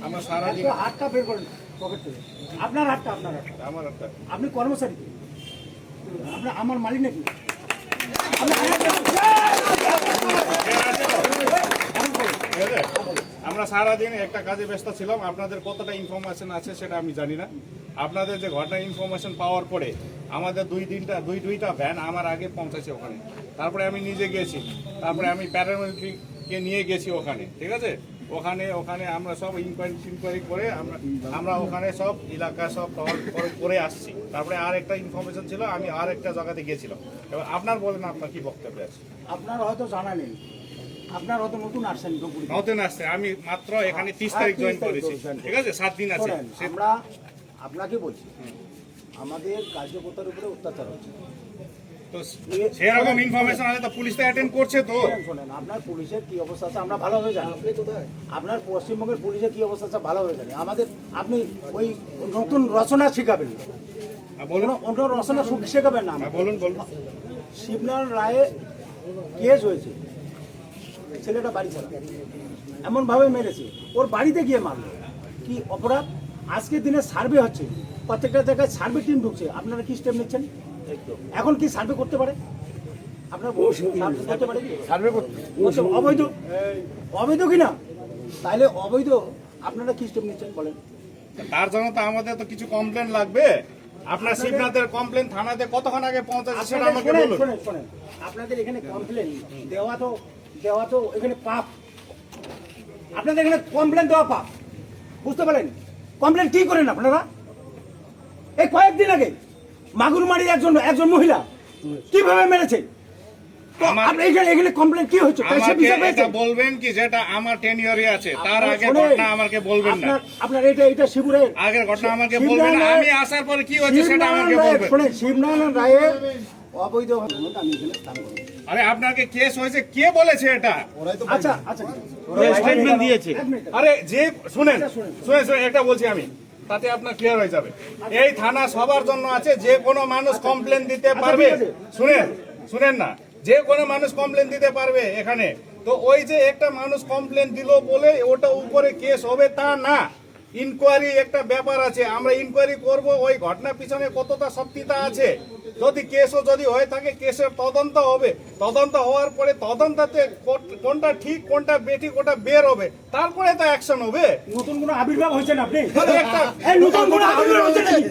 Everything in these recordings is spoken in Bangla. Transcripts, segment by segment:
আমরা সারা দিন হাতটা বের করেন পকেট থেকে। আপনার হাতটা আমার একটা আপনি কর্মচারী, আপনার আমার মালিক নাকি? আমরা সারাদিন একটা কাজে ব্যস্ত ছিলাম। আপনাদের কতটা ইনফরমেশন আছে সেটা আমি জানি না। আপনাদের যে ঘটনা ইনফরমেশন পাওয়ার পরে আমাদের দুইটা ভ্যান আমার আগে পৌঁছেছে ওখানে। তারপরে আমি নিজে গেছি, তারপরে আমি প্যারামিলিটারিকে নিয়ে গেছি ওখানে, ঠিক আছে। ওখানে আমরা সব ইনকোয়ারি করে আমরা ওখানে সব এলাকা সব করে আসছি। তারপরে আর একটা ইনফরমেশন ছিল, আমি আর একটা জায়গাতে গেছিলাম। এবার আপনার বলেন, আপনার কি বক্তব্য আছে? আপনার হয়তো জানা নেই, আপনার হয়তো নতুন আসছেন। নতুন আসছে, আমি মাত্র এখানে 30 তারিখ জয়েন করেছি, ঠিক আছে, 7 দিন আছে। আমরা আপনাকে বলছি, আমাদের কার্যকর্তার উপরে অত্যাচার হচ্ছে। তো সেরকম ইনফরমেশন আছে তো পুলিশ তো অ্যাটেন্ড করছে। তো শোনেন, আপনার পুলিশের কি অবস্থা আছে আমরা ভালোভাবে জানি। আপনার পশ্চিমবঙ্গের পুলিশের কি অবস্থা আছে ভালোভাবে জানি। আমাদের আপনি ওই নতুন রচনা শেখাবেন, অন্য রচনা শেখাবেন না। বলুন। শিবনারায়ণ রায়ে কেস হয়েছে, ছেলেটা বাড়ি ছাড়া এমনভাবে মেরেছে, ওর বাড়িতে গিয়ে মারল। কি অপরাধ? আজকের দিনে সার্ভে হচ্ছে, প্রত্যেকটা জায়গায় সার্ভে টিম ঢুকছে। আপনারা কি স্টেপ নিচ্ছেন? এখন কি সার্ভে করতে পারে? আপনার করতে পারে সার্ভে করতে অবৈধ কিনা? তাইলে অবৈধ, আপনারা কি স্টেপ নিচ্ছেন বলেন? তার জন্য তো আমাদের তো কিছু কমপ্লেন লাগবে। আপনার শিবনাথের কমপ্লেন থানাতে কতক্ষণ আগে পৌঁছাচ্ছে সেটা আমাকে বলুন। শুনেন, আপনাদের এখানে কমপ্লেন দেওয়া তো এখানে পাপ। আপনাদের এখানে কমপ্লেন দেওয়া পাপ, বুঝতে পারেন? কমপ্লেন কি করেন আপনারা? এই কয়েকদিন আগে মাগুরমারির একজন মহিলা কিভাবে মেরেছে, এখানে কমপ্লেন কি হচ্ছে? বলবেন কি যেটা আমার টেনিয়রে আছে, তার আগে ঘটনা আমাকে বলবেন না। আপনার এটা শিবুরের আগের ঘটনা আমাকে বলবেন না, আমি আসার পরে কি হচ্ছে সেটা আমাকে বলবেন। শুনেন, শিবনারায়ণ রায়ের অবৈধ আমি এখানে স্থান করব। আরে আপনাকে কেস হয়েছে, কে বলেছে এটা? আচ্ছা স্টেটমেন্ট দিয়েছে। আরে যে শুনেন একটা বলছি আমি, তাতে আপনার ক্লিয়ার হয়ে যাবে। এই থানা সবার জন্য আছে, যে কোনো মানুষ কমপ্লেন দিতে পারবে। শুনেন না, যে কোনো মানুষ কমপ্লেন দিতে পারবে এখানে। তো ওই যে একটা মানুষ কমপ্লেন দিল বলে ওটা উপরে কেস হবে তা না। ইনকোয়ারি একটা ব্যাপার আছে, আমরা ইনকোয়ারি করব ওই ঘটনার পিছনে কতটা সত্যতা আছে। যদি কেসও যদি হয়ে থাকে, কেসের তদন্ত হবে। তদন্ত হওয়ার পরে তদন্ততে কোনটা ঠিক কোনটা বেঠিক ওটা বের হবে, তারপরে তো অ্যাকশন হবে। নতুন কোনো আবির্ভাব হয়েছেন আপনি? নতুন কোনো আবির্ভাব হচ্ছে নাকি?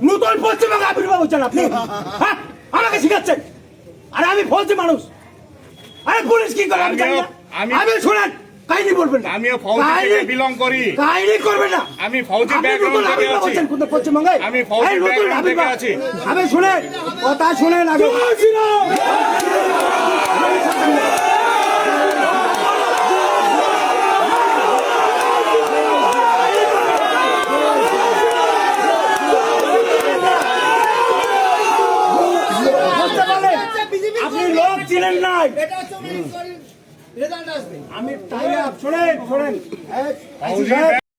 নতুন পশ্চিমবঙ্গে আবির্ভাব হচ্ছেন আপনি? হ্যাঁ, আমাকে শিখাচ্ছেন? আরে আমি ফৌজি মানুষ, আরে পুলিশ কি করে আমি জানি না। আমি শুনেন, কাহিনী বলবেন না। আমিও ফৌজি থেকে বিলং করি। কাহিনী করবেন না। আমি ফৌজি ব্যাকগ্রাউন্ড থেকে আছি। কোন পশ্চিমবঙ্গে? আমি ফৌজি ব্যাকগ্রাউন্ড থেকে আছি। আমি শুনেন, কথা শুনেন আগে। আপনি লোক ছিলেন নাই, আমি তাই শুনেন